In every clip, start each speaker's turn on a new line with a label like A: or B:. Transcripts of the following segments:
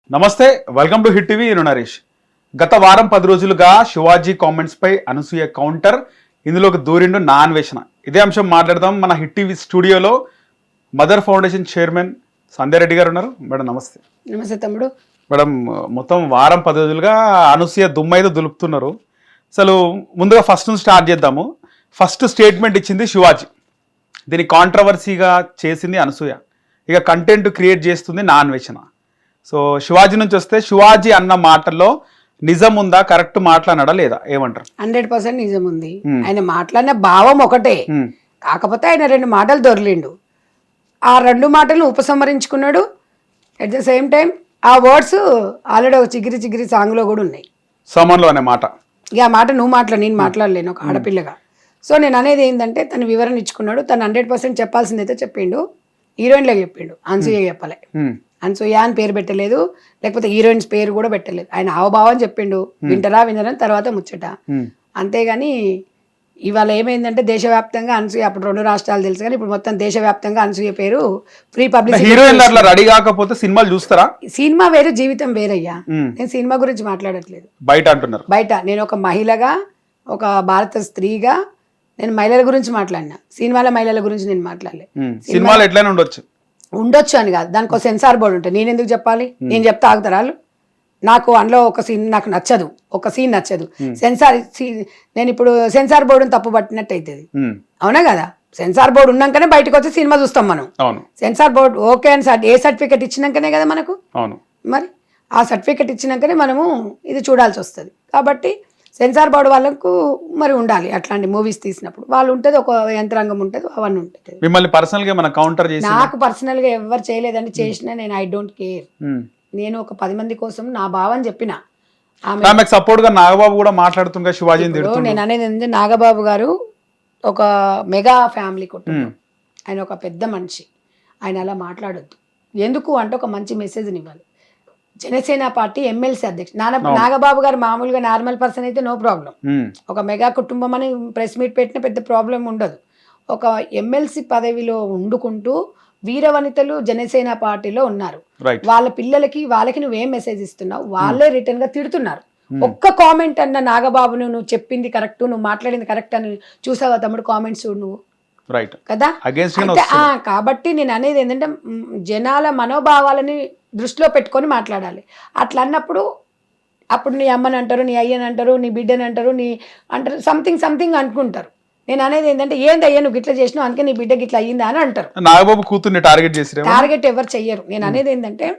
A: నమస్తే, welcome to hit TV. నేను నరేష్. గత వారం 10 రోజులుగా శివాజీ కామెంట్స్ పై అనసూయ కౌంటర్, ఇందులోకి దూరిండు నా అన్వేషణ. ఇదే అంశం మాట్లాడదాం. మన హిట్ టీవీ స్టూడియోలో మదర్ ఫౌండేషన్ చైర్మన్ సంధ్య రెడ్డి గారు ఉన్నారు. మేడం నమస్తే.
B: నమస్తే తమ్ముడు.
A: మేడం, మొత్తం వారం 10 రోజులుగా అనసూయ దుమ్మైతే దులుపుతున్నారు. అసలు ముందుగా ఫస్ట్ నుంచి స్టార్ట్ చేద్దాము. ఫస్ట్ స్టేట్మెంట్ ఇచ్చింది శివాజీ, దీన్ని కాంట్రవర్సీగా చేసింది అనసూయ, ఇక కంటెంట్ క్రియేట్ చేస్తుంది నా అన్వేషణ. సో శివాజీ నుంచి వస్తే, శివాజీ అన్న మాటల్లో నిజం ఉందా, కరెక్ట్ మాట్లాడాడా లేదా, ఏమంటారు?
B: 100% నిజం ఉంది. ఆయన మాట్లాడిన భావం ఒకటే, కాకపోతే ఆయన 2 మాటలు దొరిలిండు. ఆ 2 మాటలను ఉపసంహరించుకున్నాడు. అట్ ద సేమ్ టైం ఆ వర్డ్స్ ఆల్రెడీ ఒక చిగిరి చిగిరి సాంగ్ లో కూడా ఉన్నాయి.
A: సమంలో అనే మాట,
B: ఇక ఆ మాట నువ్వు నేను మాట్లాడలేను ఒక ఆడపిల్లగా. సో నేను అనేది ఏంటంటే, తను వివరణ ఇచ్చుకున్నాడు. తను 100% చెప్పాల్సిందైతే చెప్పిండు. హీరోయిన్లో చెప్పిండు, అనసూయ చెప్పలే. అనసూయ అని పేరు పెట్టలేదు, లేకపోతే హీరోయిన్స్ పేరు కూడా పెట్టలేదు. ఆయన హావభావం చెప్పిండు, వింటరా వినరని తర్వాత ముచ్చట. అంతేగాని ఇవాళ ఏమైందంటే, దేశవ్యాప్తంగా అనసూయ, అప్పుడు 2 రాష్ట్రాలు తెలుసు కానీ ఇప్పుడు మొత్తం దేశవ్యాప్తంగా అనసూయ పేరు ఫ్రీ పబ్లిసిటీ.
A: హీరోయిన్ అట్లా రెడీ కాకపోతే సినిమాలు చూస్తారా?
B: సినిమా వేరు, జీవితం వేరయ్యా. నేను సినిమా గురించి మాట్లాడట్లేదు,
A: బయట అంటున్నారు.
B: బయట నేను ఒక మహిళగా, ఒక భారత స్త్రీగా నేను మహిళల గురించి మాట్లాడినా. సినిమాల మహిళల గురించి నేను మాట్లాడలే.
A: సినిమాలు ఎట్లయినా ఉండొచ్చు
B: అని కాదు, దానికి ఒక సెన్సార్ బోర్డు ఉంటుంది. నేను ఎందుకు చెప్పాలి? నేను చెప్తా ఆగుతారు వాళ్ళు. నాకు అందులో ఒక సీన్ నాకు నచ్చదు, ఒక సీన్ నచ్చదు, సెన్సార్ నేను ఇప్పుడు సెన్సార్ బోర్డుని తప్పు పట్టినట్టు అవుతుంది. అవునా కదా? సెన్సార్ బోర్డు ఉన్నాకనే బయటకు వచ్చి సినిమా చూస్తాం మనం. సెన్సార్ బోర్డు ఓకే అని ఏ సర్టిఫికెట్ ఇచ్చినాకనే కదా మనకు. మరి ఆ సర్టిఫికెట్ ఇచ్చినాకనే మనము ఇది చూడాల్సి వస్తుంది. కాబట్టి సెన్సార్ బోర్డు వాళ్ళకు మరి ఉండాలి. అట్లాంటి మూవీస్ తీసినప్పుడు వాళ్ళు ఉంటుంది, ఒక యంత్రాంగం ఉంటుంది, అవన్నీ ఉంటుంది.
A: మిమ్మల్ని పర్సనల్ గా కౌంటర్ చేసి,
B: నాకు పర్సనల్ గా ఎవరు చేయలేదండి. చేసినా నేను ఐ డోంట్ కేర్. నేను ఒక 10 మంది కోసం నా భావం చెప్పిన.
A: ఆమె సపోర్ట్ గా నాగబాబు కూడా మాట్లాడుతుండగా శివాజీని తిడుతున్నాడు.
B: నేను అనేది ఏంటంటే, నాగబాబు గారు ఒక మెగా ఫ్యామిలీ కుటుంబం, ఆయన ఒక పెద్ద మనిషి. ఆయన అలా మాట్లాడొద్దు. ఎందుకు అంటే, ఒక మంచి మెసేజ్ని ఇవ్వాలి. జనసేన పార్టీ ఎమ్మెల్సీ అధ్యక్షుడు నాగబాబు గారు మామూలుగా నార్మల్ పర్సన్ అయితే నో ప్రాబ్లం. ఒక మెగా కుటుంబం అని ప్రెస్ మీట్ పెట్టిన పెద్ద ప్రాబ్లం ఉండదు. ఒక ఎమ్మెల్సీ పదవిలో ఉండుకుంటూ వీరవనితలు జనసేన పార్టీలో ఉన్నారు. వాళ్ళ పిల్లలకి వాళ్ళకి నువ్వేం మెసేజ్ ఇస్తున్నావు? వాళ్ళే రిటర్న్ గా తిడుతున్నారు. ఒక్క కామెంట్ అన్న నాగబాబును నువ్వు చెప్పింది కరెక్ట్, నువ్వు మాట్లాడింది కరెక్ట్ అని చూసావా తమ్ముడు? కామెంట్స్ చూడు నువ్వు కదా. కాబట్టి నేను అనేది ఏంటంటే, జనాల మనోభావాలని దృష్టిలో పెట్టుకొని మాట్లాడాలి. అట్లా అన్నప్పుడు అప్పుడు నీ అమ్మని అంటారు, నీ అయ్యని అంటారు, నీ బిడ్డని అంటారు, నీ అంటారు, సంథింగ్ అనుకుంటారు. నేను అనేది ఏంటంటే, ఏంది అయ్యా నువ్వు ఇట్లా చేసినావు, అందుకే నీ బిడ్డకి ఇట్లా అయ్యిందా అని అంటారు.
A: నాగబాబు కూతుర్ని టార్గెట్
B: ఎవరు చెయ్యరు. నేను అనేది ఏంటంటే,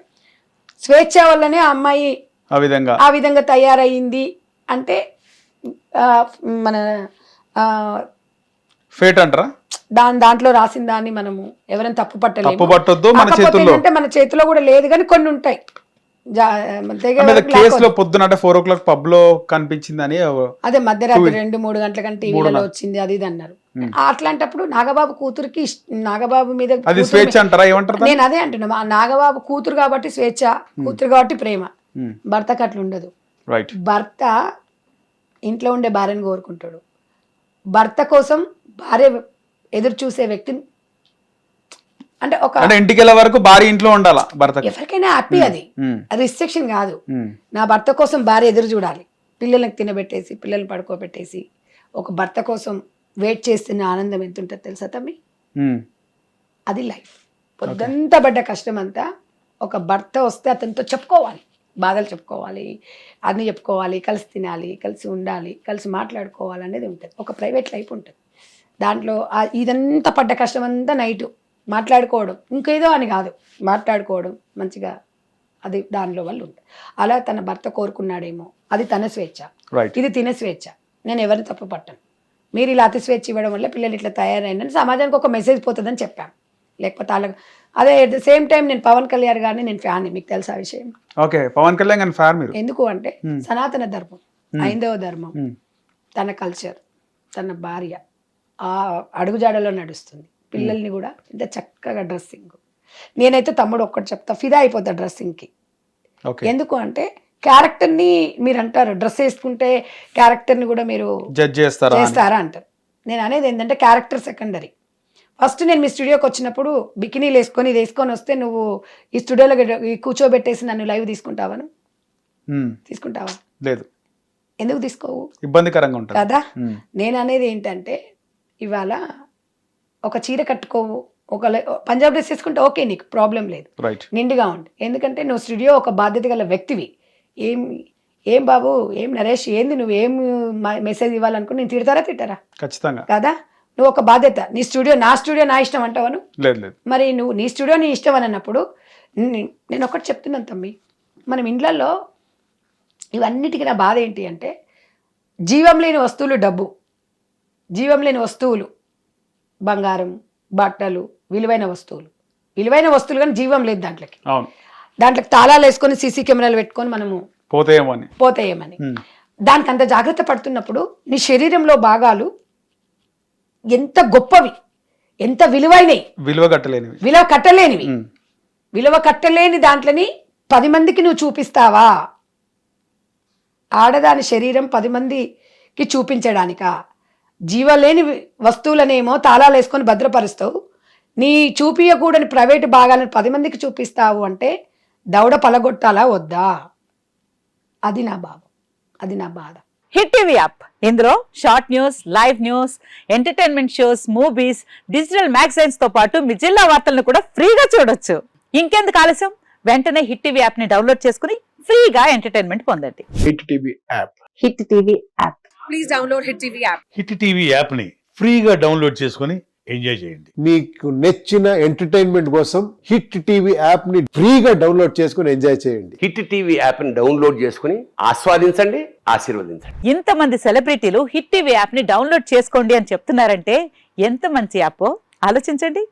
B: స్వేచ్ఛ వల్లనే ఆ అమ్మాయి ఆ విధంగా తయారయ్యింది అంటే మన
A: ఫేట్ అంటారా?
B: దాంట్లో రాసిన దాన్ని మనము ఎవరైనా తప్పు పట్టలేదు. మన చేతిలో కూడా లేదు, కానీ కొన్ని ఉంటాయి.
A: పొద్దున 4 o'clock పబ్ లో కనిపించిందని,
B: అదే మధ్యరాత్రి 2-3 గంటల కంటే టీవీలో వచ్చింది అది ఇది అన్నారు. అట్లాంటప్పుడు నాగబాబు కూతురికి, నాగబాబు మీద
A: స్వేచ్ఛ అంటారా, ఏమంటారు?
B: నేను అదే అంటున్నా, నాగబాబు కూతురు కాబట్టి స్వేచ్ఛ, కూతురు కాబట్టి ప్రేమ. భర్తకు అట్లా ఉండదు. భర్త ఇంట్లో ఉండే భార్యను కోరుకుంటాడు. భర్త కోసం భార్య ఎదురు చూసే వ్యక్తిని, అంటే ఒక
A: ఇంటికి వెళ్ళే వరకు భార్య ఇంట్లో ఉండాలా. భర్త
B: ఎవరికైనా హ్యాపీ, అది రిస్ట్రిక్షన్ కాదు. నా భర్త కోసం భార్య ఎదురు చూడాలి. పిల్లలకు తినబెట్టేసి, పిల్లల్ని పడుకోబెట్టేసి, ఒక భర్త కోసం వెయిట్ చేస్తున్న ఆనందం ఎంత ఉంటుంది తెలుసా తమ్మి? అది లైఫ్. పొద్దంతా పడ్డ కష్టం అంతా ఒక భర్త వస్తే అతనితో చెప్పుకోవాలి, బాధలు చెప్పుకోవాలి, అన్ని చెప్పుకోవాలి, కలిసి తినాలి, కలిసి ఉండాలి, కలిసి మాట్లాడుకోవాలి అనేది ఉంటుంది. ఒక ప్రైవేట్ లైఫ్ ఉంటుంది. దాంట్లో ఇదంతా పడ్డ కష్టం అంతా నైట్ మాట్లాడుకోవడం, ఇంకేదో అని కాదు, మాట్లాడుకోవడం మంచిగా, అది దానిలో వాళ్ళు ఉంటుంది. అలా తన భర్త కోరుకున్నాడేమో, అది తన స్వేచ్ఛ, ఇది తినే స్వేచ్ఛ. నేను ఎవరిని తప్పు పట్టను. మీరు ఇలా అతి స్వేచ్ఛ ఇవ్వడం వల్ల పిల్లలు ఇట్లా తయారైందని సమాజానికి ఒక మెసేజ్ పోతుందని చెప్పాను. లేకపోతే వాళ్ళకి అదే. అట్ ద సేమ్ టైం నేను పవన్ కళ్యాణ్ గారిని నేను ఫ్యాన్, మీకు తెలుసా విషయం?
A: పవన్ కళ్యాణ్ ఫ్యాన్ మీరు.
B: ఎందుకు అంటే, సనాతన ధర్మం, హైందవ ధర్మం, తన కల్చర్, తన భార్య ఆ అడుగుజాడలో నడుస్తుంది. పిల్లల్ని కూడా ఇంత చక్కగా డ్రెస్సింగ్. నేనైతే తమ్ముడు ఒక్కటి చెప్తా, ఫిదా అయిపోతా డ్రెస్సింగ్కి. ఎందుకు అంటే, క్యారెక్టర్ని మీరు అంటారు, డ్రెస్ వేసుకుంటే క్యారెక్టర్ని కూడా మీరు
A: జడ్జ్ చేస్తారా
B: అంటారు. నేను అనేది ఏంటంటే, క్యారెక్టర్ సెకండరీ, ఫస్ట్ నేను మీ స్టూడియోకి వచ్చినప్పుడు బికినీలు వేసుకొని ఇది వేసుకొని వస్తే నువ్వు ఈ స్టూడియోలో కూర్చోబెట్టేసి నన్ను లైవ్ తీసుకుంటావా? తీసుకుంటావా?
A: లేదు.
B: ఎందుకు తీసుకోవు?
A: ఇబ్బందికరంగా ఉంటుంది
B: కదా. నేను అనేది ఏంటంటే ఇవాళ ఒక చీర కట్టుకోవు, ఒక పంజాబ్ డ్రెస్ వేసుకుంటే ఓకే, నీకు ప్రాబ్లం లేదు, నిండుగా ఉండి. ఎందుకంటే నువ్వు స్టూడియో ఒక బాధ్యత గల వ్యక్తివి. ఏం బాబు, ఏం నరేష్, ఏంది నువ్వు ఏం మెసేజ్ ఇవ్వాలనుకుని నేను తిడతారా? ఖచ్చితంగా కదా. నువ్వు ఒక బాధ్యత, నీ స్టూడియో నా స్టూడియో నా ఇష్టం అంటావను? లేదు. మరి నువ్వు నీ స్టూడియో నీ ఇష్టం అని అన్నప్పుడు నేను ఒకటి చెప్తున్నాను తమ్మి, మనం ఇండ్లలో ఇవన్నిటికీ నా బాధ ఏంటి అంటే జీవం లేని వస్తువులు డబ్బు, జీవం లేని వస్తువులు బంగారం, బట్టలు, విలువైన వస్తువులు కానీ జీవం లేదు దాంట్లోకి. దాంట్లోకి తాళాలు వేసుకొని సీసీ కెమెరాలు పెట్టుకొని మనము పోతాయేమని దానికి అంత జాగ్రత్త పడుతున్నప్పుడు నీ శరీరంలో భాగాలు ఎంత గొప్పవి, ఎంత విలువైనవి, విలువ కట్టలేని దాంట్లోని 10 మందికి నువ్వు చూపిస్తావా? ఆడదాని శరీరం 10 మందికి చూపించడానికా? జీవలేని వస్తువులనేమో తాళాలు వేసుకొని భద్రపరుస్తావు, నీ చూపించకూడని ప్రైవేటు భాగాలను 10 మందికి చూపిస్తావు అంటే దవడ పలగొట్టాలా వద్దా? అది నా బాధ.
C: హిట్ టీవీ యాప్, ఇందులో short news, live news, entertainment shows, movies, digital magazines తో పాటు మీ జిల్లా వార్తలను కూడా ఫ్రీగా చూడొచ్చు. ఇంకెందుకు ఆలస్యం, వెంటనే హిట్ టీవీ యాప్ ని డౌన్లోడ్ చేసుకుని ఫ్రీగా ఎంటర్టైన్మెంట్ పొందండి.
D: Hit TV app.
C: Please download hit TV app.
E: Hit TV app ని ఫ్రీగా డౌన్లోడ్ చేసుకుని ఎంజాయ్ చేయండి.
D: మీకు నచ్చిన ఎంటర్టైన్మెంట్ కోసం హిట్ టీవీ యాప్ ని ఫ్రీగా డౌన్లోడ్ చేసుకుని ఎంజాయ్ చేయండి.
F: హిట్ టీవీ యాప్ ని డౌన్లోడ్ చేసుకుని ఆస్వాదించండి, ఆశీర్వదించండి.
C: ఇంతమంది సెలబ్రిటీలు హిట్ టీవీ యాప్ ని డౌన్లోడ్ చేసుకోండి అని చెప్తున్నారంటే ఎంత మంచి యాప్ ఆలోచించండి.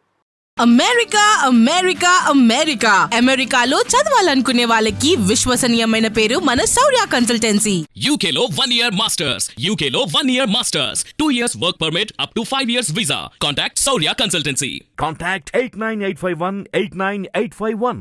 G: అమెరికాలో చదవాలనుకునే వాళ్ళకి విశ్వసనీయమైన పేరు మన శౌర్య కన్సల్టెన్సీ.
H: UK లో 1 year masters, UK లో 1 year masters, 2 years work permit up to 5 years visa. Contact Saurya Consultancy.
I: Contact 89851 89851.